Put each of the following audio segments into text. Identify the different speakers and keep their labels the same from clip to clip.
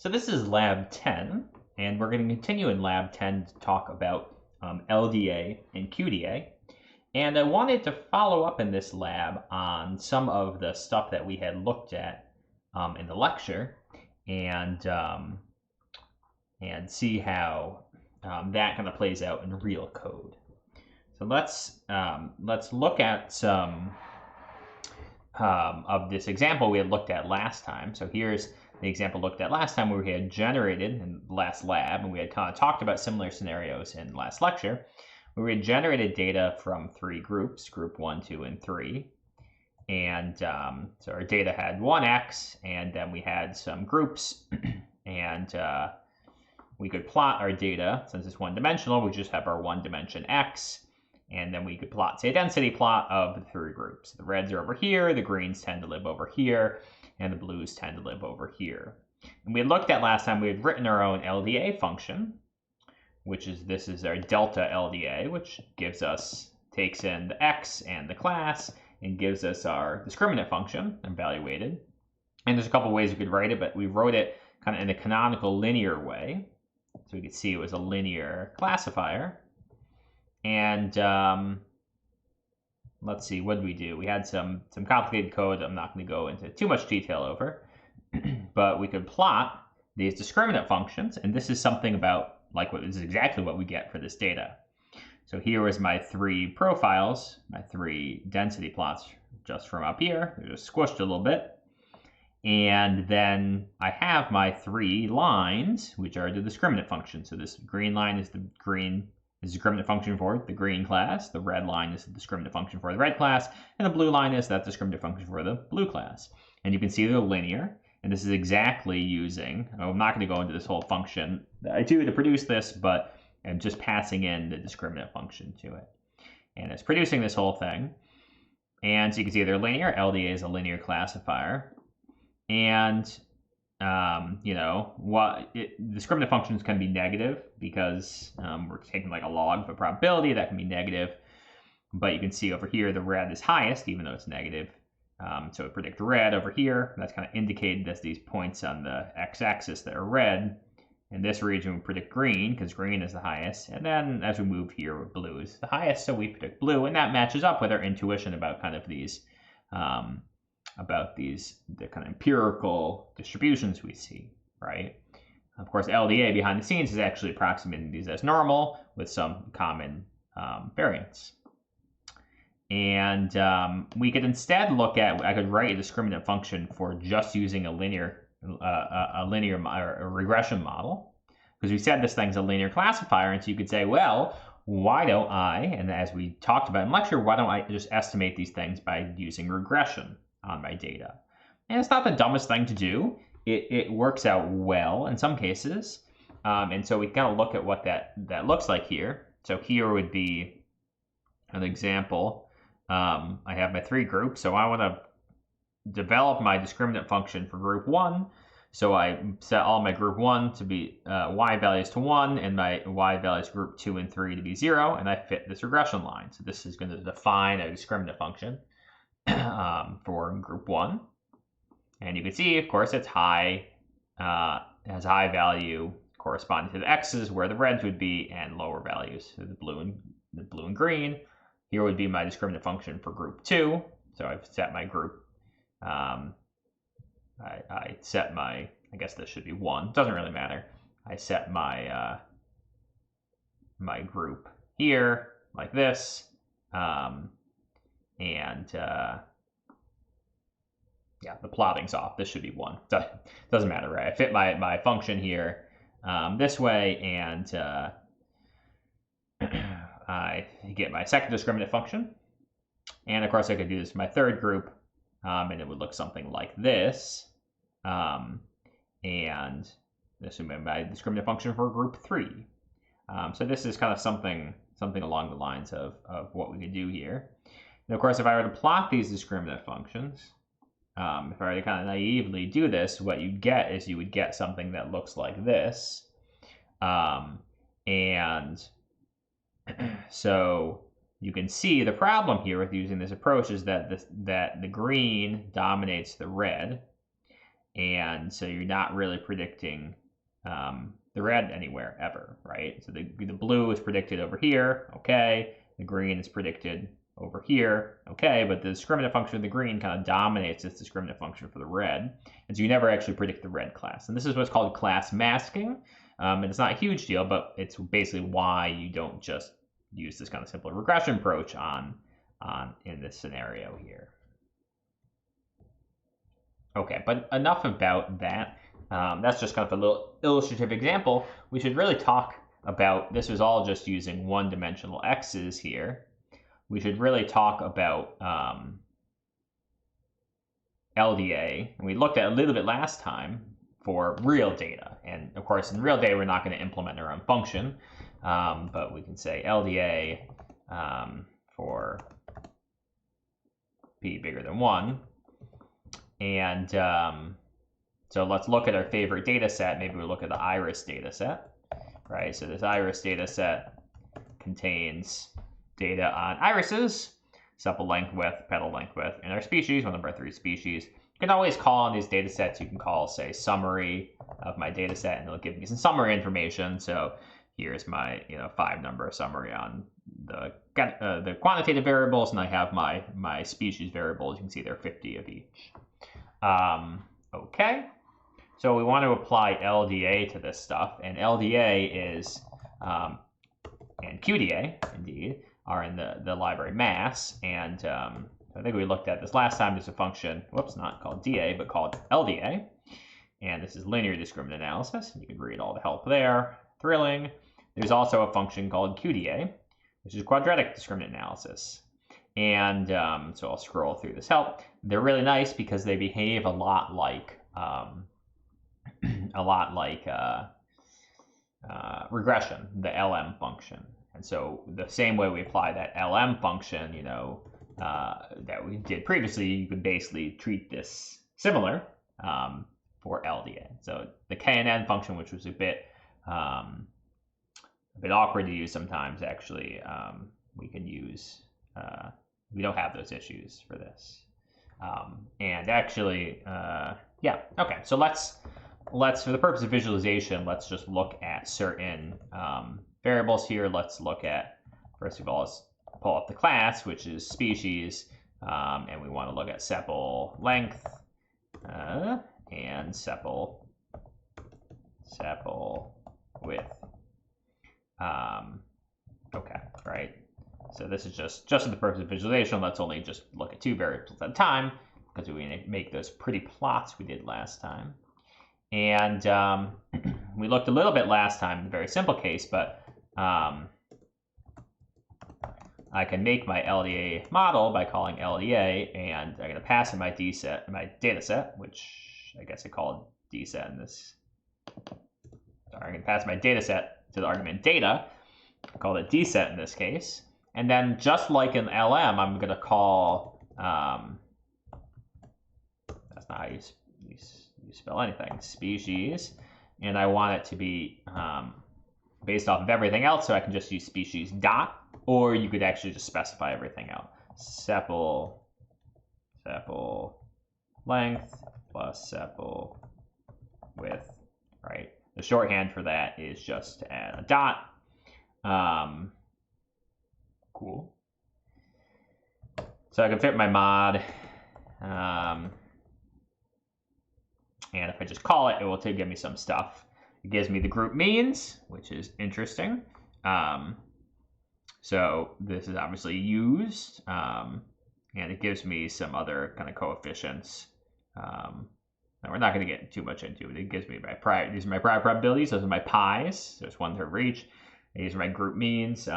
Speaker 1: So this is Lab 10, and we're going to continue in Lab 10 to talk about LDA and QDA. And I wanted to follow up in this lab on some of the stuff that we had looked at in the lecture, and see how that kind of plays out in real code. So let's look at some of this example we had looked at last time. So here's the example looked at last time where we had generated in the last lab, and we had kind of talked about similar scenarios in the last lecture, where we had generated data from three groups, group 1, 2, and 3. And so our data had one X, and then we had some groups, and we could plot our data. Since it's one-dimensional, we just have our one dimension X, and then we could plot, say, a density plot of the three groups. The reds are over here, the greens tend to live over here, and the blues tend to live over here. And we had looked at last time, we had written our own LDA function, which is, this is our delta LDA, which gives us, takes in the X and the class, and gives us our discriminant function, evaluated. And there's a couple ways we could write it, but we wrote it kind of in a canonical linear way. So we could see it was a linear classifier. And let's see, what did we do? We had some complicated code that I'm not going to go into too much detail over, but we could plot these discriminant functions, and this is something about, like, this is exactly what we get for this data. So here was my three profiles, my three density plots just from up here. They're just squished a little bit. And then I have my three lines, which are the discriminant functions. So this green line is the discriminant function for the green class. The red line is the discriminant function for the red class. And the blue line is that discriminant function for the blue class. And you can see they're linear. And this is exactly using, I'm not going to go into this whole function that I do to produce this, but I'm just passing in the discriminant function to it. And it's producing this whole thing. And so you can see they're linear. LDA is a linear classifier. And discriminant functions can be negative because we're taking like a log of a probability that can be negative. But you can see over here the red is highest, even though it's negative. So it predict red over here. That's kind of indicated as these points on the x-axis that are red. In this region, we predict green because green is the highest. And then as we move here, blue is the highest, so we predict blue. And that matches up with our intuition about kind of these the kind of empirical distributions we see, right? Of course, LDA behind the scenes is actually approximating these as normal with some common variance. And we could instead look at, I could write a discriminant function for just using a regression model, because we said this thing's a linear classifier, and so you could say, well, why don't I, and as we talked about in lecture, why don't I just estimate these things by using regression on my data? And it's not the dumbest thing to do. It works out well in some cases. And so we kind of look at what that looks like here. So here would be an example. I have my three groups. So I want to develop my discriminant function for group 1. So I set all my group 1 to be y values to 1 and my y values group 2 and 3 to be 0. And I fit this regression line. So this is going to define a discriminant function for group 1. And you can see, of course, it's high, has high value corresponding to the x's where the reds would be, and lower values, so the blue and green. Here would be my discriminant function for group 2. So I've set my group. I set my, I guess this should be 1. Doesn't really matter. I set my my group here like this, yeah, the plotting's off. This should be 1. Doesn't matter, right? I fit my function here this way, and I get my second discriminant function. And of course, I could do this in my third group, and it would look something like this. And this would be my discriminant function for group 3. So this is kind of something along the lines of what we could do here. And of course, if I were to plot these discriminant functions, if I were to kind of naively do this, what you'd get is you would get something that looks like this. And so you can see the problem here with using this approach is that the green dominates the red, And so you're not really predicting the red anywhere ever, right? So the blue is predicted over here, okay. The green is predicted over here, okay, but the discriminant function of the green kind of dominates this discriminant function for the red. And so you never actually predict the red class. And this is what's called class masking. And it's not a huge deal, but it's basically why you don't just use this kind of simple regression approach in this scenario here. Okay, but enough about that. That's just kind of a little illustrative example. We should really talk about, this was all just using one-dimensional x's here. We should really talk about LDA, and we looked at a little bit last time for real data. And of course, in real data, we're not going to implement our own function, but we can say LDA for p bigger than 1. And so let's look at our favorite data set. Maybe we'll look at the iris data set, right? So this iris data set contains data on irises, sepal length, width, petal length, width, and our species, one of our 3 species. You can always call on these data sets. You can call, say, summary of my data set, and it'll give me some summary information. So here's my 5-number summary on the quantitative variables, and I have my species variables. You can see there are 50 of each. Okay, so we want to apply LDA to this stuff, and LDA is, and QDA, indeed, are in the library mass, and I think we looked at this last time. There's a function, whoops, not called DA, but called LDA, and this is linear discriminant analysis, and you can read all the help there, thrilling. There's also a function called QDA, which is quadratic discriminant analysis. And so I'll scroll through this help. They're really nice because they behave a lot like regression, the LM function. And so the same way we apply that LM function, that we did previously, you could basically treat this similar for LDA. So the KNN function, which was a bit awkward to use sometimes, actually, we can use. We don't have those issues for this. And actually, yeah, okay. So let's, for the purpose of visualization, let's just look at certain variables here. Let's look at, first of all, let's pull up the class, which is species, and we want to look at sepal length and sepal width. Okay, right. So this is just for the purpose of visualization. Let's only just look at 2 variables at a time, because we make those pretty plots we did last time. And we looked a little bit last time in a very simple case, but I can make my LDA model by calling LDA, and I'm going to pass in my data set, which I guess I called dset in this. Sorry, I'm going to pass my data set to the argument data. I called it dset in this case. And then just like in LM, I'm going to call, that's not how you spell anything, species. And I want it to be based off of everything else, so I can just use species dot, or you could actually just specify everything out. Sepal length plus sepal width, right? The shorthand for that is just to add a dot. Cool. So I can fit my mod, and if I just call it, it will give me some stuff. It gives me the group means, which is interesting. So this is obviously used, and it gives me some other kind of coefficients. Now we're not going to get too much into it. It gives me these are my prior probabilities. Those are my pi's. There's 1/3 for each. These are my group means.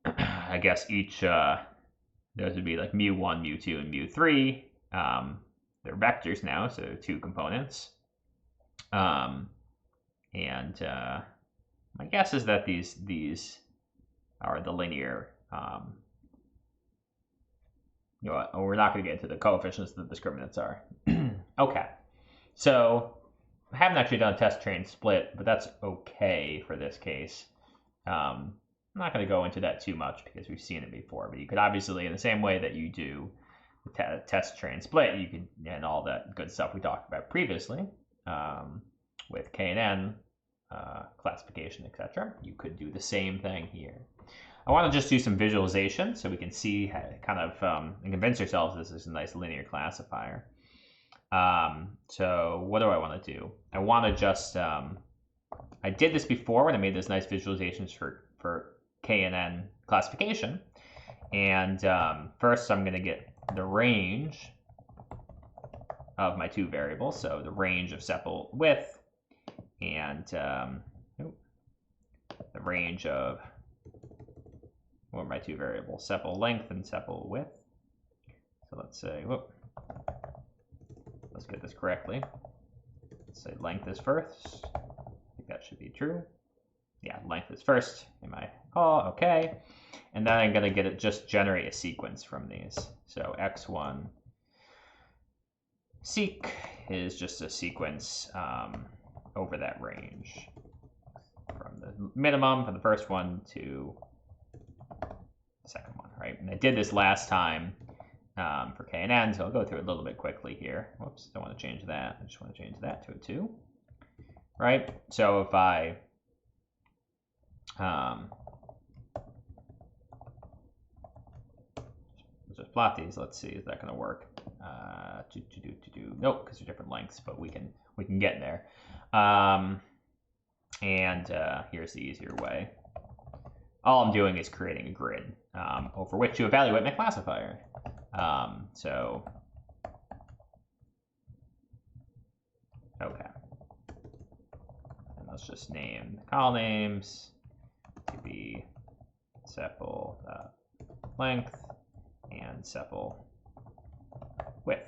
Speaker 1: I guess each, those would be like mu1, mu2, and mu3. They're vectors now, so 2 components. And my guess is that these are the linear. We're not going to get into the coefficients that the discriminants are. Okay, so I haven't actually done a test train split, but that's okay for this case. I'm not going to go into that too much because we've seen it before, but you could obviously, in the same way that you do test, train, split, you could, and all that good stuff we talked about previously with K&N, classification, etc. You could do the same thing here. I want to just do some visualization so we can see how, kind of and convince ourselves this is a nice linear classifier. So what do I want to do? I want to just I did this before when I made those nice visualizations for K&N classification. And first I'm going to get the range of my two variables. So the range of sepal width and the range of, what are my two variables? Sepal length and sepal width. So let's say, let's get this correctly. Let's say length is first. I think that should be true. Yeah, length is first. Okay. And then I'm going to just generate a sequence from these. So x1 seq is just a sequence over that range from the minimum for the first one to the second one, right? And I did this last time for K&N, so I'll go through it a little bit quickly here. Whoops, don't want to change that. I just want to change that to a 2, right? So if I just plot these, let's see, is that going to work? Nope, because they're different lengths, but we can get there. Here's the easier way. All I'm doing is creating a grid over which to evaluate my classifier. Okay. And let's just name the column names to be sepal length and sepal width.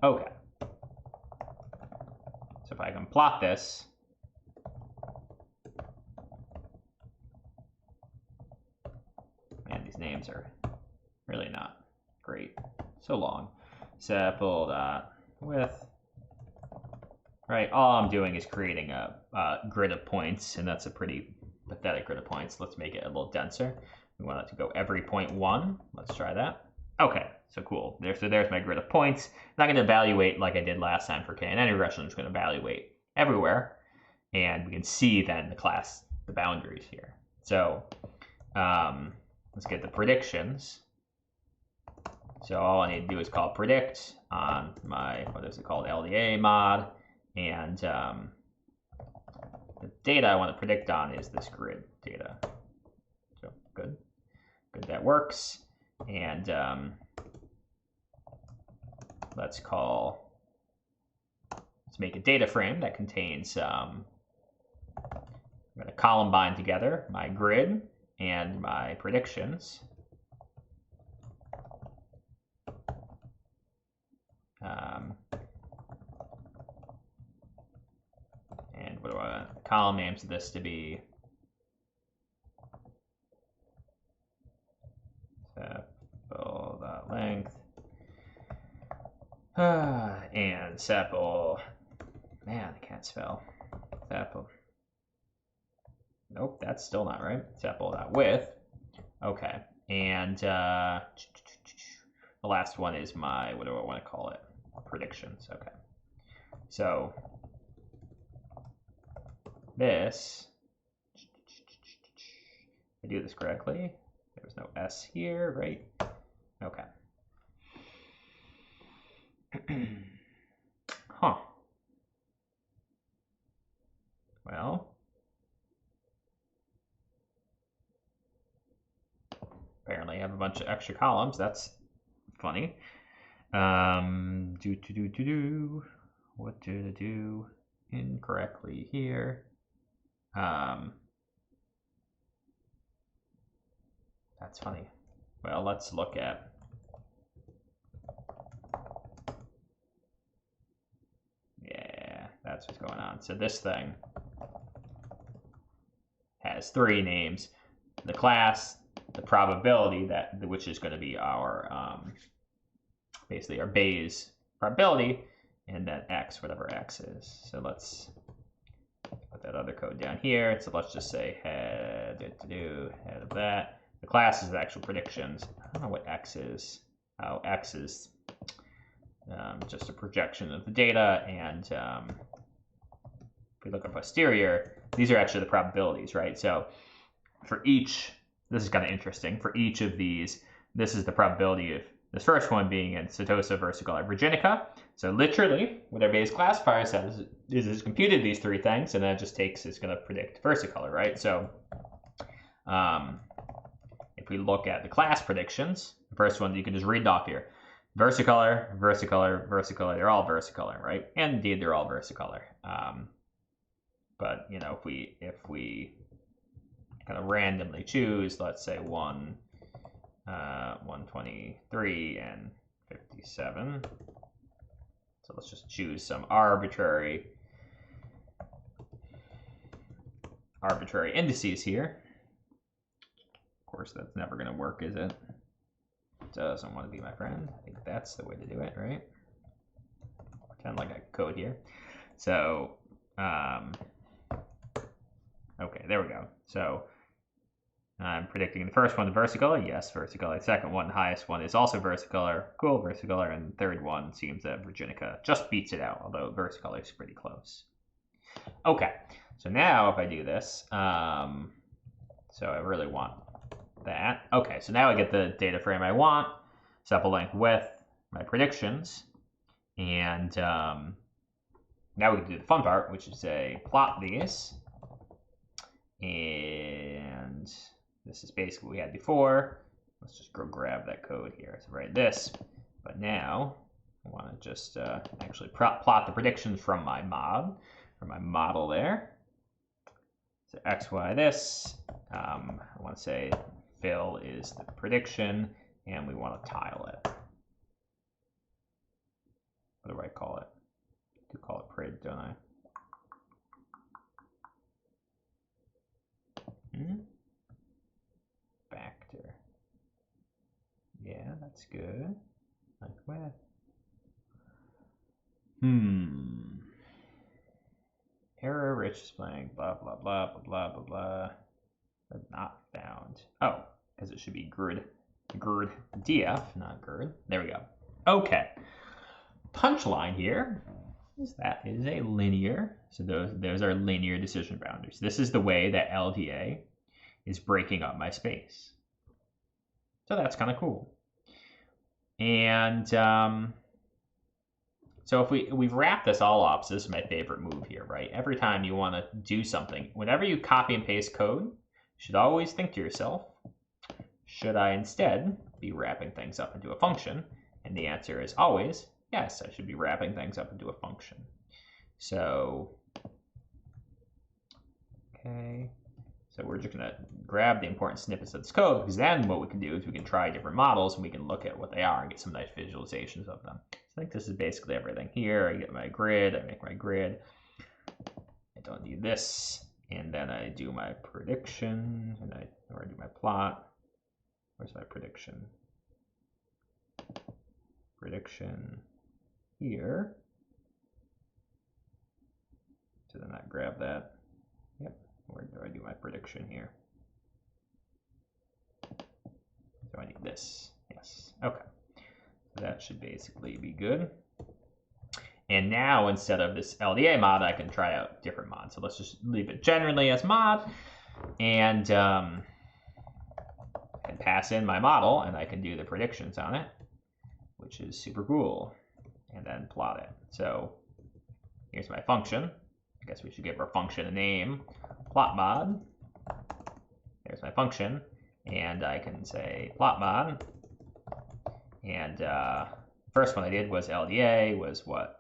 Speaker 1: Okay. So if I can plot this, man, these names are really not great. So long. Sepal width. Right, all I'm doing is creating a grid of points, and that's a pretty pathetic grid of points. Let's make it a little denser. We want it to go every point 1. Let's try that. Okay, so cool. So there's my grid of points. I'm not going to evaluate like I did last time for K&N regression. I'm just going to evaluate everywhere, and we can see then the boundaries here. So let's get the predictions. So all I need to do is call predict on my, what is it called, LDA mod, and the data I want to predict on is this grid data. So good, that works. And let's make a data frame that contains, I'm going to column bind together my grid and my predictions. And what do I want? Column names of this to be sepal length and sepal. Man, I can't spell sepal. Nope, that's still not right. Sepal width. Okay, and the last one is my, what do I want to call it? Predictions. Okay, so this, I do this correctly. There was no S here, right? Okay. Huh. Well, apparently I have a bunch of extra columns. That's funny. What did I do incorrectly here? That's funny. Well, let's look at, yeah, that's what's going on. So this thing has 3 names: the class, the probability, which is going to be our basically our Bayes probability, and then x, whatever x is. So let's put that other code down here. So let's just say head of that. The class is the actual predictions. I don't know what x is. x is just a projection of the data, and if we look at posterior, these are actually the probabilities, right? So for each, this is kind of interesting, for each of these, this is the probability of this first one being in Setosa, versicolor, virginica. So literally, what our base classifier says is it's computed these three things, and then it just takes, it's going to predict versicolor, right? So if we look at the class predictions, the first one you can just read off here. Versicolor, versicolor, versicolor, they're all versicolor, right? And indeed, they're all versicolor. But, you know, if we kind of randomly choose, let's say 123 and 57. So let's just choose some arbitrary indices here. Of course, that's never going to work, is it? Doesn't want to be my friend. I think that's the way to do it, right? Pretend like I code here. So, okay, there we go. So I'm predicting the first one, the versicolor. Yes, versicolor. The second one, the highest one, is also versicolor. Cool, versicolor. And the third one seems that virginica just beats it out, although versicolor is pretty close. Okay, so now if I do this, so I really want that. Okay, so now I get the data frame I want, sepal length width, my predictions, and now we can do the fun part, which is say plot these, and this is basically what we had before. Let's just go grab that code here. So write this, but now I want to just actually plot the predictions from my model there. So x, y, this. I want to say fill is the prediction, and we want to tile it. What do I call it? I do call it prid, don't I? Factor. Yeah, that's good. Like what? Error rich displaying blah blah blah blah blah blah blah. Not found. Oh, because it should be grid df, not grid. There we go. Okay. Punchline here is that is a linear. So those are linear decision boundaries. This is the way that LDA is breaking up my space. So that's kind of cool. And so if we've wrapped this all up, so this is my favorite move here, right? Every time you want to do something, whenever you copy and paste code, you should always think to yourself, should I instead be wrapping things up into a function? And the answer is always, yes, I should be wrapping things up into a function. So, okay. So we're just going to grab the important snippets of this code, because then what we can do is we can try different models and we can look at what they are and get some nice visualizations of them. So I think this is basically everything here. I get my grid, I make my grid. I don't need this. And then I do my prediction, and I do my plot. Where's my prediction? Prediction here. So then I grab that. Yep. Where do I do my prediction here? So I need this. Yes. Okay. So that should basically be good. And now instead of this LDA mod, I can try out different mods. So let's just leave it generally as mod, and I can pass in my model, and I can do the predictions on it, which is super cool, and then plot it. So here's my function. I guess we should give our function a name, plot mod. There's my function, and I can say plot mod. And first one I did was LDA, was what?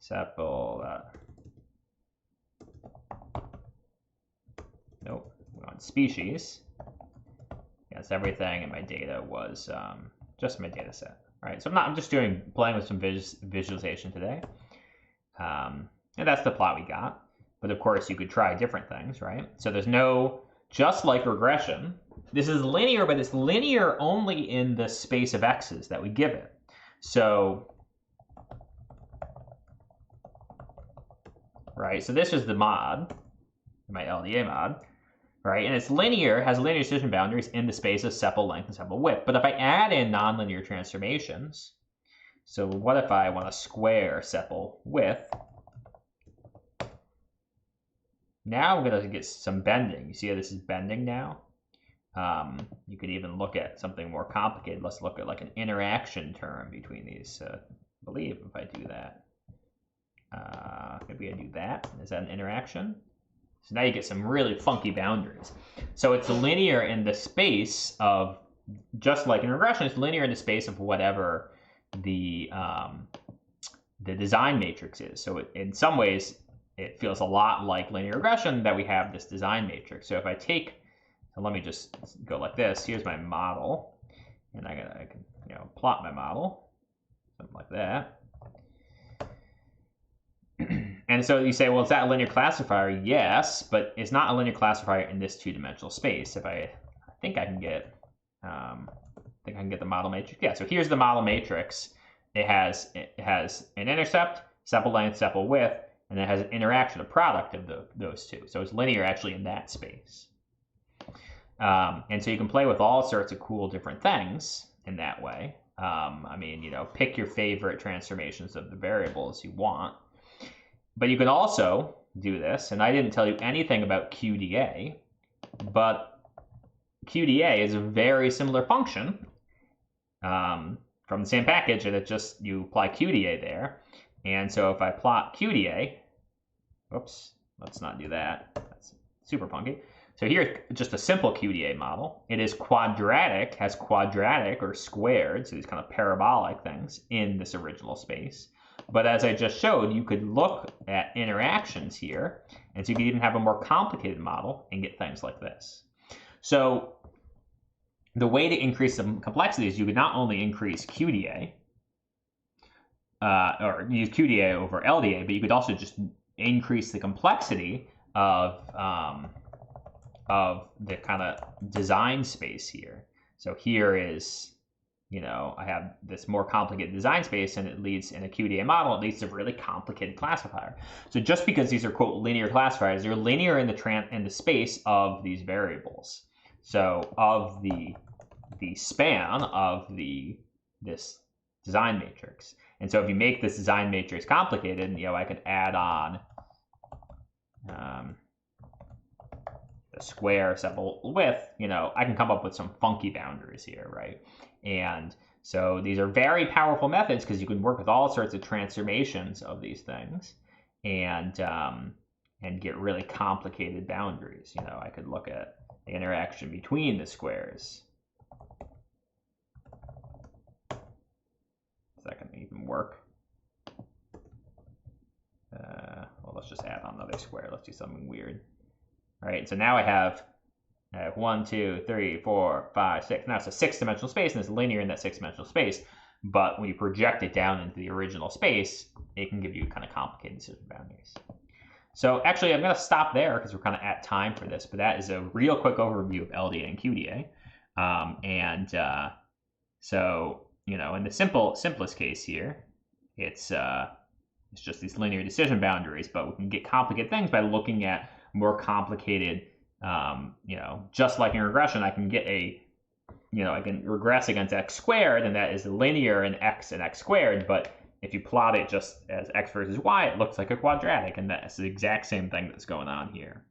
Speaker 1: Sepal. Nope, we want species. That's everything, and my data was just my data set. Right, so I'm just playing with some visualization today. And that's the plot we got. But of course, you could try different things, right? So there's no, just like regression, this is linear, but it's linear only in the space of x's that we give it. So, right, so this is the mod, my LDA mod. right? And it's linear, has linear decision boundaries in the space of sepal length and sepal width. But if I add in nonlinear transformations, so what if I want to square sepal width? Now I'm going to get some bending. You see how this is bending now? You could even look at something more complicated. Let's look at like an interaction term between these. I believe if I do that, maybe I do that. Is that an interaction? So now you get some really funky boundaries. So it's linear in the space of, just like in regression, it's linear in the space of whatever the design matrix is. So in some ways, it feels a lot like linear regression that we have this design matrix. So if I take, so let me just go like this. Here's my model, and I can plot my model, something like that. And so you say, well, is that a linear classifier? Yes, but it's not a linear classifier in this two-dimensional space. If I think I can get, the model matrix. Yeah. So here's the model matrix. It has an intercept, sepal length, sepal width, and it has an interaction, a product of those two. So it's linear actually in that space. And so you can play with all sorts of cool different things in that way. I mean, pick your favorite transformations of the variables you want. But you can also do this, and I didn't tell you anything about QDA, but QDA is a very similar function from the same package, and you apply QDA there. And so if I plot QDA, oops, let's not do that. That's super funky. So here's just a simple QDA model. It is quadratic, has quadratic or squared, so these kind of parabolic things in this original space. But as I just showed, you could look at interactions here, and so you could even have a more complicated model and get things like this. So the way to increase the complexity is you could not only increase QDA, or use QDA over LDA, but you could also just increase the complexity of the kind of design space here. So here is, I have this more complicated design space, and it leads in a QDA model, it leads to a really complicated classifier. So just because these are quote linear classifiers, they're linear in the space of these variables. So of the span of this design matrix. And so if you make this design matrix complicated, I could add on the square sepal width, I can come up with some funky boundaries here, right? And so these are very powerful methods because you can work with all sorts of transformations of these things and get really complicated boundaries. I could look at the interaction between the squares. Is that going to even work? Well, let's just add on another square. Let's do something weird. All right, so now I have 1, 2, 3, 4, 5, 6. Now it's a 6-dimensional space, and it's linear in that 6-dimensional space. But when you project it down into the original space, it can give you kind of complicated decision boundaries. So actually, I'm going to stop there because we're kind of at time for this. But that is a real quick overview of LDA and QDA. So in the simplest case here, it's just these linear decision boundaries. But we can get complicated things by looking at more complicated. Just like in regression, I can get I can regress against x squared, and that is linear in x and x squared. But if you plot it just as x versus y, it looks like a quadratic, and that's the exact same thing that's going on here.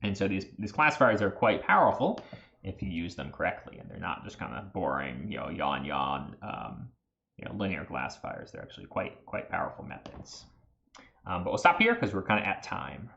Speaker 1: And so these classifiers are quite powerful if you use them correctly, and they're not just kind of boring, yawn, linear classifiers. They're actually quite powerful methods. But we'll stop here because we're kind of at time.